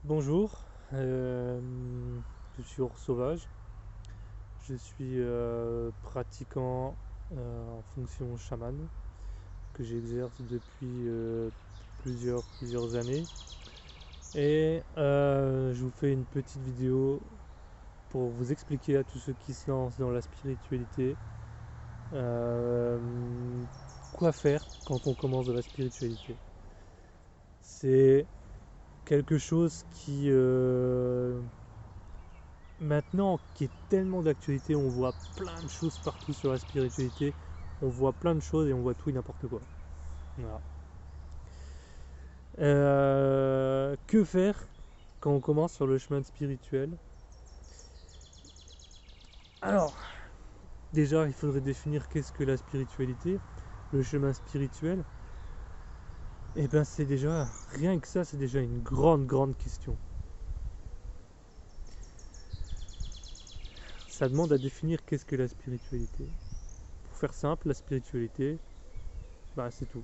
Bonjour, je suis Ours Sauvage, je suis pratiquant en fonction chaman que j'exerce depuis plusieurs années et je vous fais une petite vidéo pour vous expliquer à tous ceux qui se lancent dans la spiritualité euh, quoi faire quand on commence dans la spiritualité. C'est quelque chose qui maintenant qui est tellement d'actualité, on voit plein de choses partout sur la spiritualité, on voit plein de choses et on voit tout et n'importe quoi. Voilà. Que faire quand on commence sur le chemin spirituel? Alors, déjà, il faudrait définir qu'est-ce que la spiritualité, le chemin spirituel. Et ben, c'est déjà, rien que ça, c'est déjà une grande question. Ça demande à définir qu'est-ce que la spiritualité. Pour faire simple, la spiritualité, bah, c'est tout.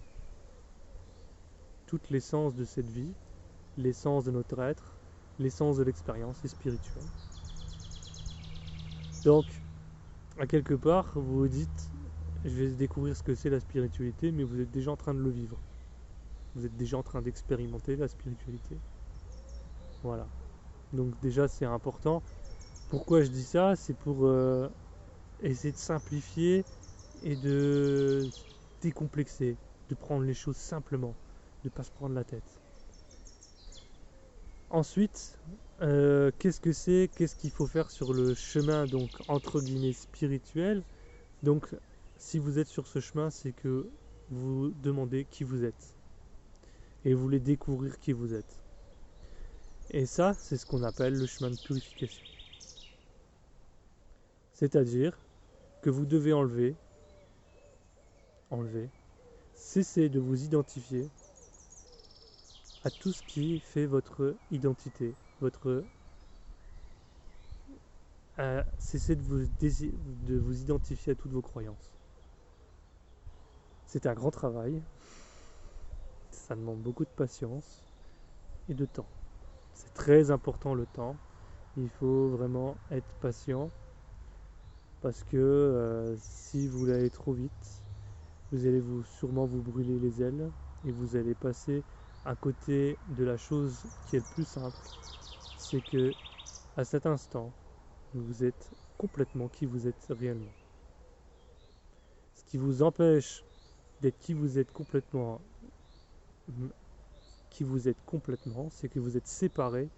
Toute l'essence de cette vie, l'essence de notre être, l'essence de l'expérience est spirituelle. Donc, à quelque part, vous vous dites, je vais découvrir ce que c'est la spiritualité, mais vous êtes déjà en train de le vivre. Vous êtes déjà en train d'expérimenter la spiritualité. Voilà. Donc déjà, c'est important. Pourquoi je dis ça? C'est pour essayer de simplifier et de décomplexer, de prendre les choses simplement, de ne pas se prendre la tête. Ensuite, qu'est-ce que c'est? Qu'est-ce qu'il faut faire sur le chemin, donc entre guillemets spirituel? Donc, si vous êtes sur ce chemin, c'est que vous demandez qui vous êtes et vous voulez découvrir qui vous êtes. Et ça, c'est ce qu'on appelle le chemin de purification. C'est-à-dire que vous devez enlever, cesser de vous identifier à tout ce qui fait votre identité, cesser de vous identifier à toutes vos croyances. C'est un grand travail, ça demande beaucoup de patience et de temps. C'est très important le temps. Il faut vraiment être patient parce que si vous allez trop vite, vous allez sûrement vous brûler les ailes et vous allez passer à côté de la chose qui est le plus simple, c'est que à cet instant, vous êtes complètement qui vous êtes réellement. Ce qui vous empêche d'être qui vous êtes complètement, c'est que vous êtes séparé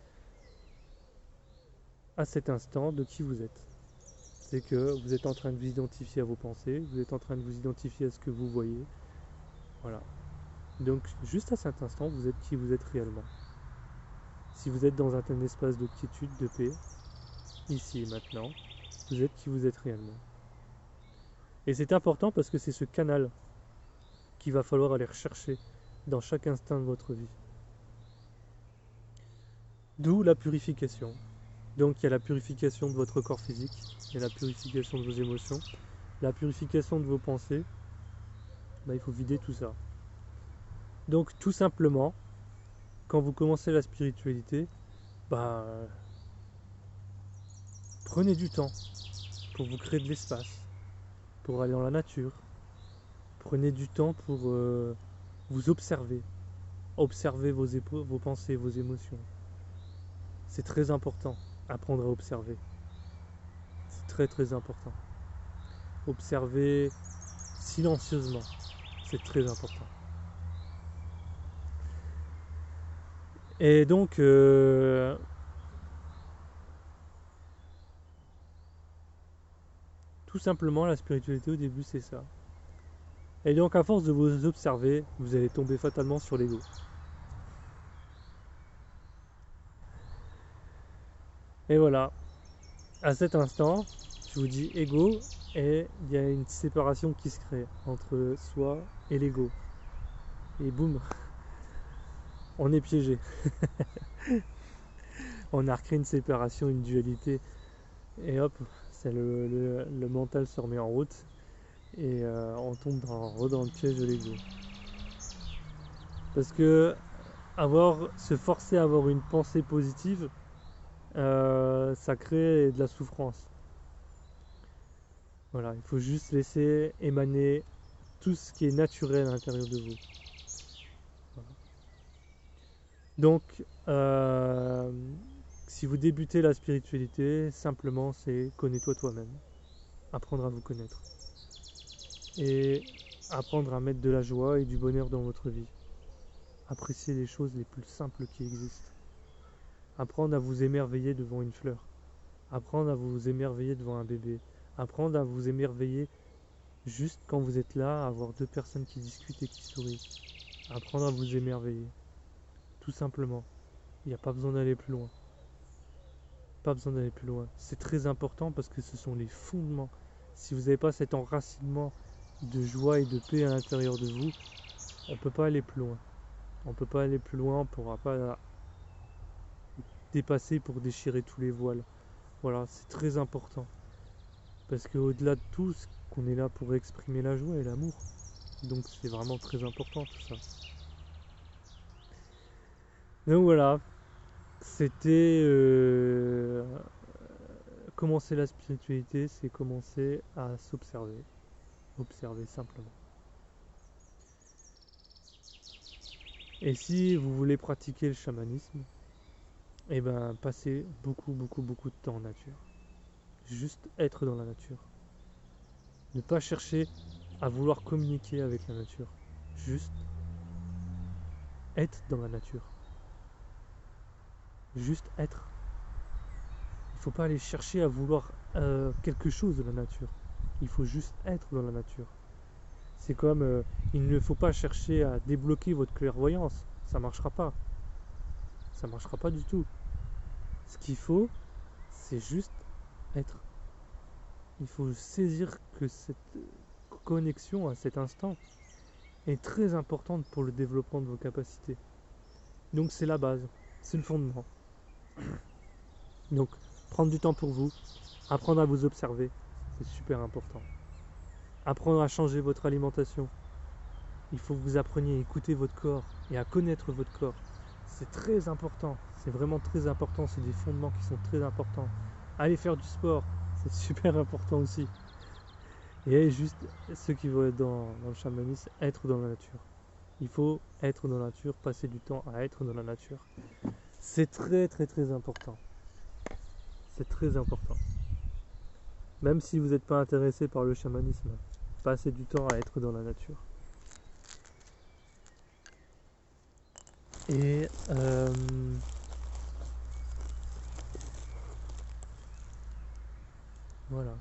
à cet instant de qui vous êtes. C'est que vous êtes en train de vous identifier à vos pensées, vous êtes en train de vous identifier à ce que vous voyez. Voilà. Donc, juste à cet instant, vous êtes qui vous êtes réellement. Si vous êtes dans un espace de quiétude, de paix, ici et maintenant, vous êtes qui vous êtes réellement. Et c'est important parce que c'est ce canal qu'il va falloir aller rechercher dans chaque instant de votre vie. D'où la purification. Donc il y a la purification de votre corps physique, il y a la purification de vos émotions, la purification de vos pensées. Bah, il faut vider tout ça. Donc tout simplement, quand vous commencez la spiritualité, bah, prenez du temps pour vous créer de l'espace, pour aller dans la nature. Prenez du temps pour vous observer, observer vos pensées, vos émotions. C'est très important, apprendre à observer. C'est très important. Observer silencieusement, c'est très important. Et donc, tout simplement, la spiritualité au début, c'est ça. Et donc, à force de vous observer, vous allez tomber fatalement sur l'ego. Et voilà, à cet instant, je vous dis ego, et il y a une séparation qui se crée entre soi et l'ego. Et boum, on est piégé. On a recréé une séparation, une dualité. Et hop, le mental se remet en route. Et on tombe dans le piège de l'ego. Parce que se forcer à avoir une pensée positive, ça crée de la souffrance. Voilà, il faut juste laisser émaner tout ce qui est naturel à l'intérieur de vous. Voilà. Donc, si vous débutez la spiritualité, simplement c'est connais-toi toi-même, apprendre à vous connaître et apprendre à mettre de la joie et du bonheur dans votre vie. Apprécier les choses les plus simples qui existent. Apprendre à vous émerveiller devant une fleur. Apprendre à vous émerveiller devant un bébé. Apprendre à vous émerveiller juste quand vous êtes là, à voir deux personnes qui discutent et qui sourient. Apprendre à vous émerveiller. Tout simplement. Il n'y a pas besoin d'aller plus loin. Pas besoin d'aller plus loin. C'est très important parce que ce sont les fondements. Si vous n'avez pas cet enracinement de joie et de paix à l'intérieur de vous, on ne peut pas aller plus loin. On ne peut pas aller plus loin, on ne pourra pas dépasser pour déchirer tous les voiles. Voilà, c'est très important. Parce qu'au-delà de tout, qu'on est là pour exprimer la joie et l'amour. Donc c'est vraiment très important tout ça. Donc voilà, c'était commencer la spiritualité, c'est commencer à s'observer. Observer simplement. Et si vous voulez pratiquer le chamanisme, eh ben passez beaucoup de temps en nature. Juste être dans la nature. Ne pas chercher à vouloir communiquer avec la nature. Juste être dans la nature. Juste être. Il ne faut pas aller chercher à vouloir quelque chose de la nature. Il faut juste être dans la nature. C'est comme il ne faut pas chercher à débloquer votre clairvoyance. Ça ne marchera pas. Ça ne marchera pas du tout. Ce qu'il faut, c'est juste être. Il faut saisir que cette connexion à cet instant est très importante pour le développement de vos capacités. Donc c'est la base, c'est le fondement. Donc prendre du temps pour vous, apprendre à vous observer, c'est super important. Apprendre à changer votre alimentation. Il faut que vous appreniez à écouter votre corps et à connaître votre corps. C'est très important, c'est vraiment très important, c'est des fondements qui sont très importants. Allez faire du sport, c'est super important aussi. Et juste ceux qui veulent être dans le chamanisme, être dans la nature. Il faut être dans la nature, passer du temps à être dans la nature. C'est très important. C'est très important. Même si vous n'êtes pas intéressé par le chamanisme, passez du temps à être dans la nature. Et voilà.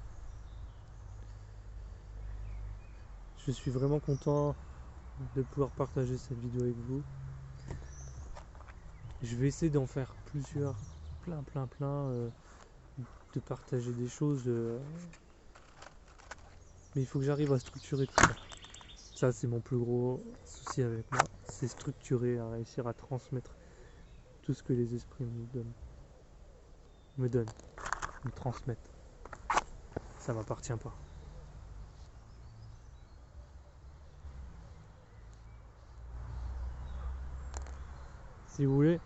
Je suis vraiment content de pouvoir partager cette vidéo avec vous. Je vais essayer d'en faire plusieurs, plein, de partager des choses. Mais il faut que j'arrive à structurer tout ça. Ça, c'est mon plus gros souci avec moi. C'est structurer, à réussir à transmettre tout ce que les esprits me donnent, me transmettent. Ça m'appartient pas. Si vous voulez,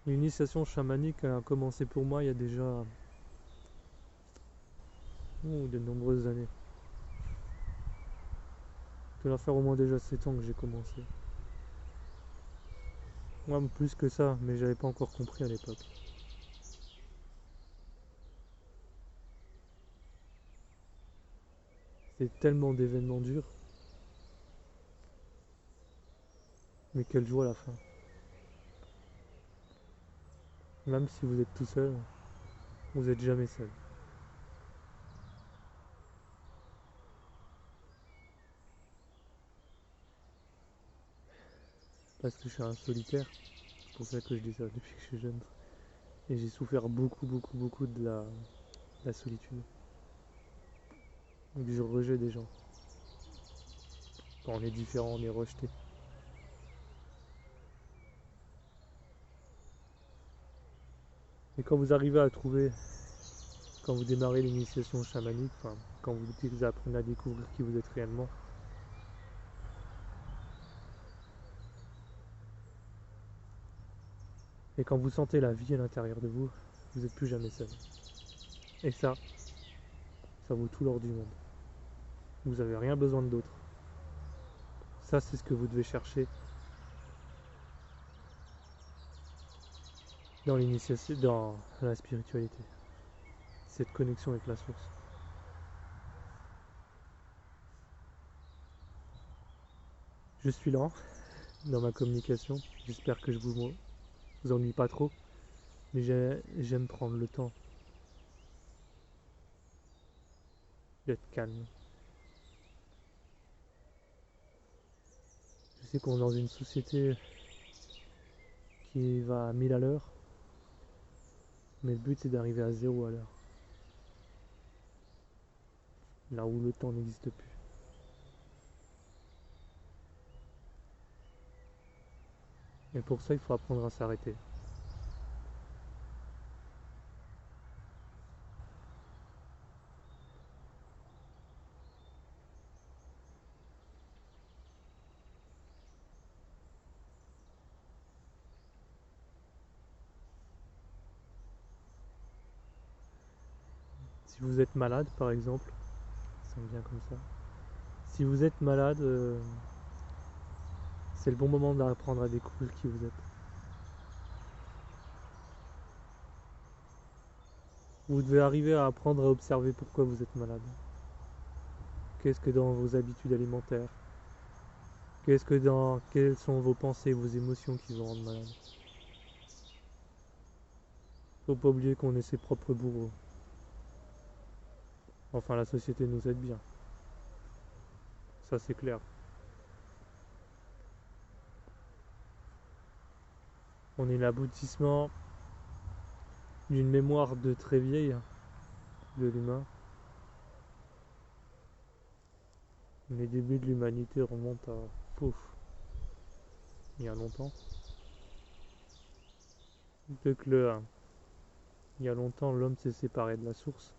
l'initiation chamanique a commencé pour moi il y a déjà de nombreuses années. Ça doit faire au moins déjà 7 ans que j'ai commencé. Moi, plus que ça, mais j'avais pas encore compris à l'époque. C'est tellement d'événements durs, mais quelle joie à la fin. Même si vous êtes tout seul, vous n'êtes jamais seul. Parce que je suis un solitaire, c'est pour ça que je dis ça depuis que je suis jeune. Et j'ai souffert beaucoup de la solitude. Du rejet des gens. Quand on est différent, on est rejeté. Et quand vous arrivez à trouver, quand vous démarrez l'initiation chamanique, enfin, quand vous apprenez à découvrir qui vous êtes réellement, Et quand vous sentez la vie à l'intérieur de vous, vous n'êtes plus jamais seul. Et ça vaut tout l'or du monde. Vous n'avez rien besoin d'autre. Ça, c'est ce que vous devez chercher dans l'initiation, dans la spiritualité. Cette connexion avec la source. Je suis lent dans ma communication. J'espère que je vous ennuie pas trop. Mais j'aime prendre le temps d'être calme. Je sais qu'on est dans une société qui va à 1000 à l'heure. Mais le but c'est d'arriver à 0 à l'heure. Là où le temps n'existe plus. Et pour ça, il faut apprendre à s'arrêter. Si vous êtes malade, par exemple, ça me vient comme ça. Si vous êtes malade, c'est le bon moment d'apprendre à découvrir qui vous êtes. Vous devez arriver à apprendre à observer pourquoi vous êtes malade. Qu'est-ce que dans vos habitudes alimentaires? Quelles sont vos pensées, vos émotions qui vous rendent malade? Faut pas oublier qu'on est ses propres bourreaux. Enfin, la société nous aide bien. Ça, c'est clair. On est l'aboutissement d'une mémoire de très vieille de l'humain. Les débuts de l'humanité remontent à pouf, il y a longtemps. Dès que il y a longtemps, l'homme s'est séparé de la source.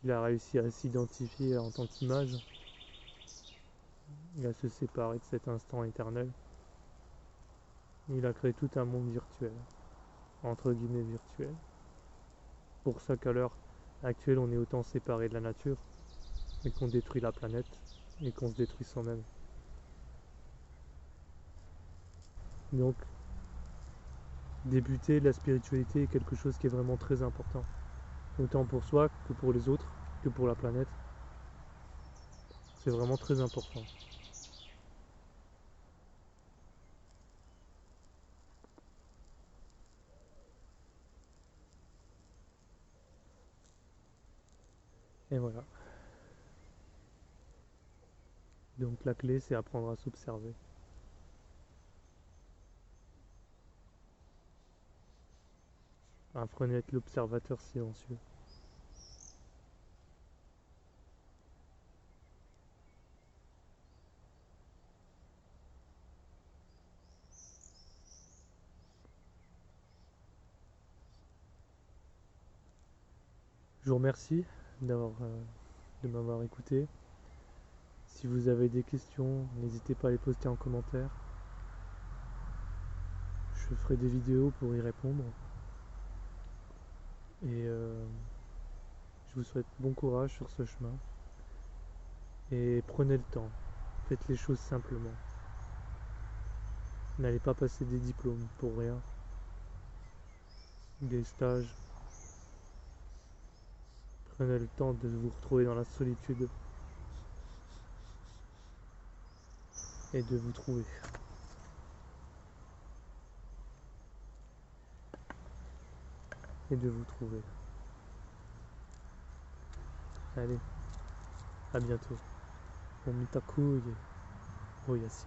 Il a réussi à s'identifier en tant qu'image et à se séparer de cet instant éternel. Il a créé tout un monde virtuel, entre guillemets virtuel. Pour ça qu'à l'heure actuelle, on est autant séparé de la nature et qu'on détruit la planète et qu'on se détruit soi-même. Donc, débuter la spiritualité est quelque chose qui est vraiment très important. Autant pour soi que pour les autres, que pour la planète. C'est vraiment très important. Et voilà. Donc la clé, c'est apprendre à s'observer. Apprenez à être l'observateur silencieux. Je vous remercie de m'avoir écouté. Si vous avez des questions, n'hésitez pas à les poster en commentaire. Je ferai des vidéos pour y répondre. Et je vous souhaite bon courage sur ce chemin. Et prenez le temps. Faites les choses simplement. N'allez pas passer des diplômes pour rien. Des stages. Prenez le temps de vous retrouver dans la solitude. Et de vous trouver. Allez, à bientôt. Bon mitaku, oyasi.